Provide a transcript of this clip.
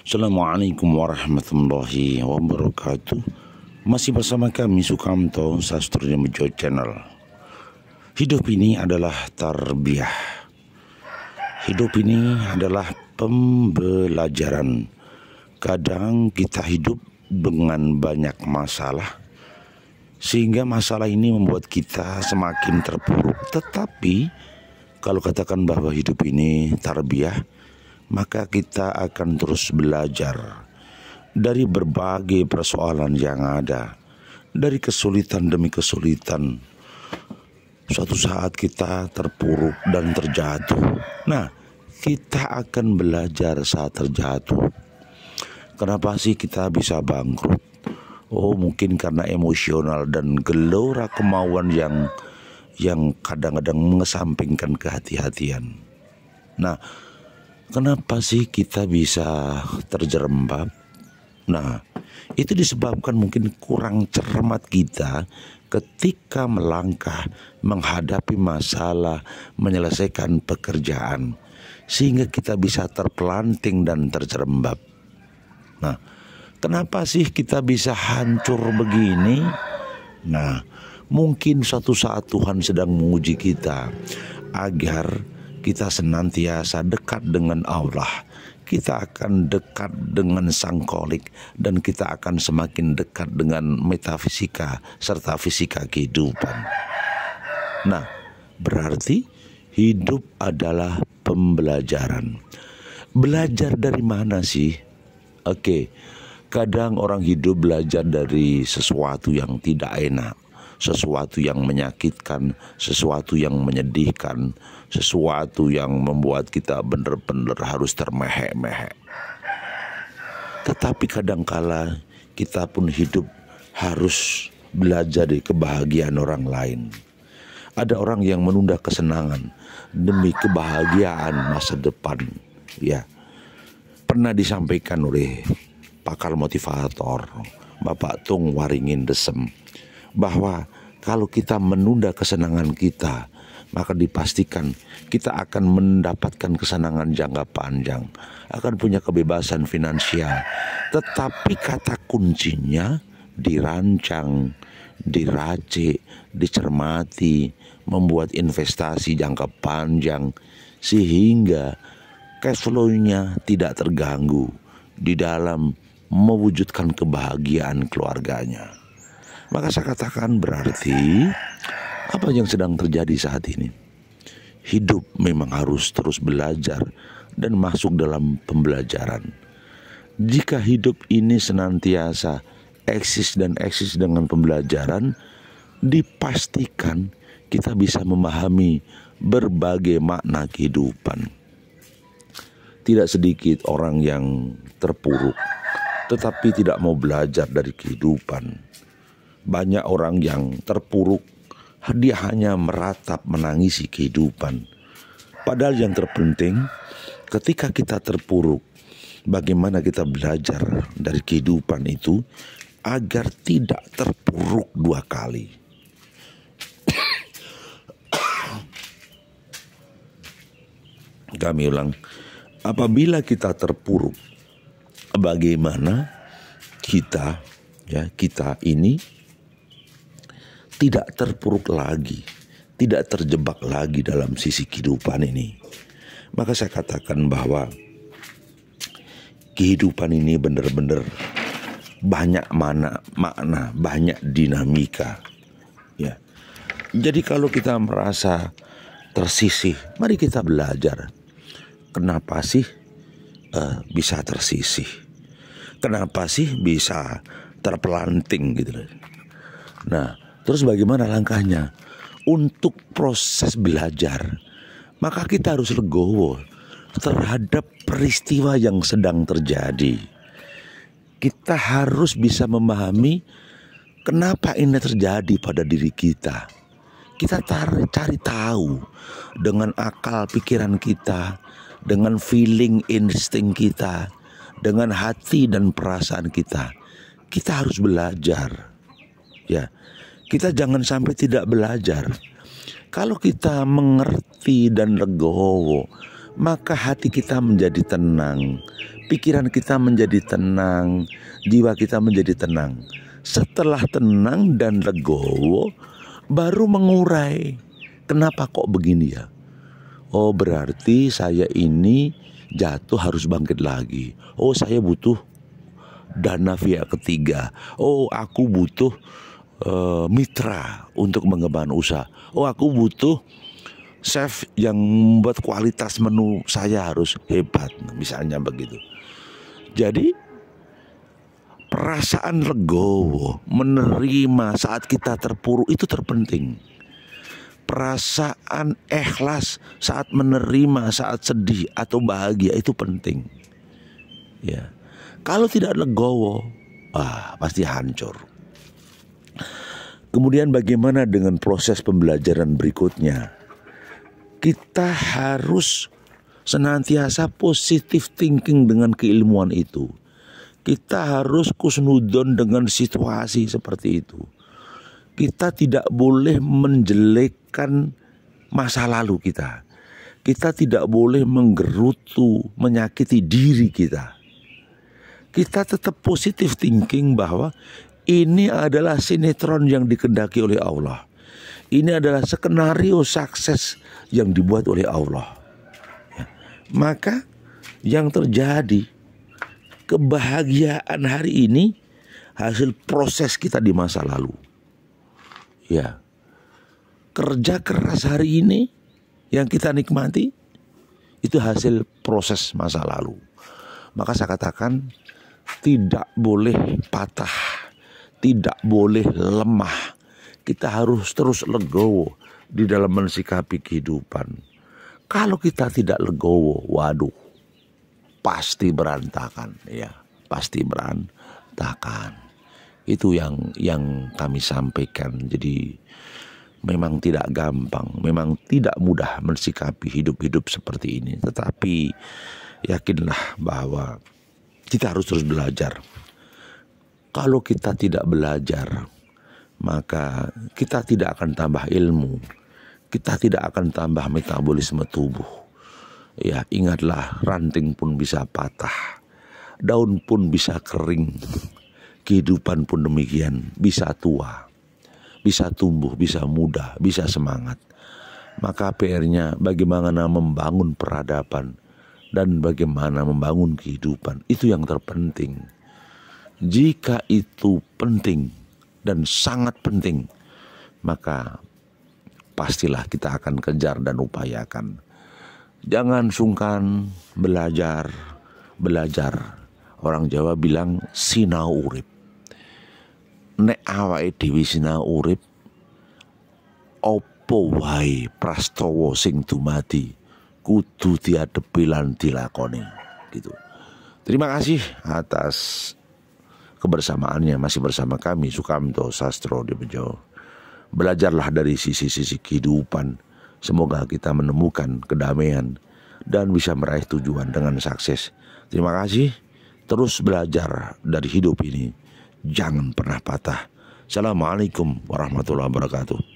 Assalamualaikum warahmatullahi wabarakatuh. Masih bersama kami Sukamto Sastro Mejo Channel. Hidup ini adalah tarbiyah. Hidup ini adalah pembelajaran. Kadang kita hidup dengan banyak masalah, sehingga masalah ini membuat kita semakin terpuruk. Tetapi kalau katakan bahwa hidup ini tarbiyah, maka kita akan terus belajar dari berbagai persoalan yang ada, dari kesulitan demi kesulitan. Suatu saat kita terpuruk dan terjatuh. Nah, kita akan belajar saat terjatuh. Kenapa sih kita bisa bangkrut? Oh, mungkin karena emosional dan gelora kemauan yang kadang-kadang mengesampingkan kehati-hatian. Nah, kenapa sih kita bisa terjerembab? Nah, itu disebabkan mungkin kurang cermat kita ketika melangkah menghadapi masalah, menyelesaikan pekerjaan, sehingga kita bisa terpelanting dan terjerembab. Nah, kenapa sih kita bisa hancur begini? Nah, mungkin suatu saat Tuhan sedang menguji kita agar kita senantiasa dekat dengan Allah. Kita akan dekat dengan Sang Kholik, dan kita akan semakin dekat dengan metafisika serta fisika kehidupan. Nah, berarti hidup adalah pembelajaran. Belajar dari mana sih? Oke, kadang orang hidup belajar dari sesuatu yang tidak enak, sesuatu yang menyakitkan, sesuatu yang menyedihkan, sesuatu yang membuat kita benar-benar harus termehek-mehek. Tetapi kadangkala kita pun hidup harus belajar dari kebahagiaan orang lain. Ada orang yang menunda kesenangan demi kebahagiaan masa depan. Ya, pernah disampaikan oleh pakar motivator Bapak Tung Waringin Desem, bahwa kalau kita menunda kesenangan kita, maka dipastikan kita akan mendapatkan kesenangan jangka panjang, akan punya kebebasan finansial. Tetapi kata kuncinya dirancang, diracik, dicermati, membuat investasi jangka panjang, sehingga cash flow-nya tidak terganggu di dalam mewujudkan kebahagiaan keluarganya. Maka saya katakan berarti apa yang sedang terjadi saat ini? Hidup memang harus terus belajar dan masuk dalam pembelajaran. Jika hidup ini senantiasa eksis dengan pembelajaran, dipastikan kita bisa memahami berbagai makna kehidupan. Tidak sedikit orang yang terpuruk tetapi tidak mau belajar dari kehidupan. Banyak orang yang terpuruk, dia hanya meratap menangisi kehidupan. Padahal yang terpenting ketika kita terpuruk, bagaimana kita belajar dari kehidupan itu agar tidak terpuruk dua kali. Kami ulang, apabila kita terpuruk, bagaimana kita ini tidak terpuruk lagi, tidak terjebak lagi dalam sisi kehidupan ini. Maka saya katakan bahwa kehidupan ini benar-benar banyak makna, banyak dinamika. Ya. Jadi kalau kita merasa tersisih, mari kita belajar. Kenapa sih bisa tersisih? Kenapa sih bisa terpelanting gitu? Nah, terus bagaimana langkahnya? Untuk proses belajar, maka kita harus legowo terhadap peristiwa yang sedang terjadi. Kita harus bisa memahami kenapa ini terjadi pada diri kita. Kita cari tahu dengan akal pikiran kita, dengan feeling insting kita, dengan hati dan perasaan kita. Kita harus belajar. Ya, kita jangan sampai tidak belajar. Kalau kita mengerti dan legowo maka hati kita menjadi tenang, pikiran kita menjadi tenang, jiwa kita menjadi tenang. Setelah tenang dan legowo, baru mengurai. Kenapa kok begini ya? Oh, berarti saya ini jatuh harus bangkit lagi. Oh, saya butuh dana pihak ketiga. Oh, aku butuh mitra untuk mengembangkan usaha. Oh, aku butuh chef yang membuat kualitas menu saya harus hebat, misalnya begitu. Jadi perasaan legowo, menerima saat kita terpuruk itu terpenting. Perasaan ikhlas saat menerima, saat sedih atau bahagia itu penting. Ya, kalau tidak legowo, pasti hancur. Kemudian bagaimana dengan proses pembelajaran berikutnya? Kita harus senantiasa positive thinking dengan keilmuan itu. Kita harus kusnudon dengan situasi seperti itu. Kita tidak boleh menjelekkan masa lalu kita. Kita tidak boleh menggerutu, menyakiti diri kita. Kita tetap positive thinking bahwa ini adalah sinetron yang dikehendaki oleh Allah. Ini adalah skenario sukses yang dibuat oleh Allah. Ya. Maka yang terjadi, kebahagiaan hari ini hasil proses kita di masa lalu. Ya, kerja keras hari ini yang kita nikmati itu hasil proses masa lalu. Maka saya katakan tidak boleh patah, tidak boleh lemah. Kita harus terus legowo di dalam mensikapi kehidupan. Kalau kita tidak legowo, waduh, pasti berantakan, ya, pasti berantakan. Itu yang kami sampaikan. Jadi memang tidak gampang, memang tidak mudah mensikapi hidup-hidup seperti ini. Tetapi yakinlah bahwa kita harus terus belajar. Kalau kita tidak belajar, maka kita tidak akan tambah ilmu, kita tidak akan tambah metabolisme tubuh. Ya, ingatlah, ranting pun bisa patah, daun pun bisa kering, kehidupan pun demikian, bisa tua, bisa tumbuh, bisa muda, bisa semangat. Maka PR-nya bagaimana membangun peradaban dan bagaimana membangun kehidupan, itu yang terpenting. Jika itu penting dan sangat penting, maka pastilah kita akan kejar dan upayakan. Jangan sungkan belajar. Orang Jawa bilang sinau urip. Nek awake dhewe sinau urip, apa wae prastawa sing dumadi kudu diadepi lan dilakoni, gitu. Terima kasih atas kebersamaannya. Masih bersama kami Sukamto Sastrodipedjo. Belajarlah dari sisi-sisi kehidupan. Semoga kita menemukan kedamaian dan bisa meraih tujuan dengan sukses. Terima kasih. Terus belajar dari hidup ini. Jangan pernah patah. Assalamualaikum warahmatullahi wabarakatuh.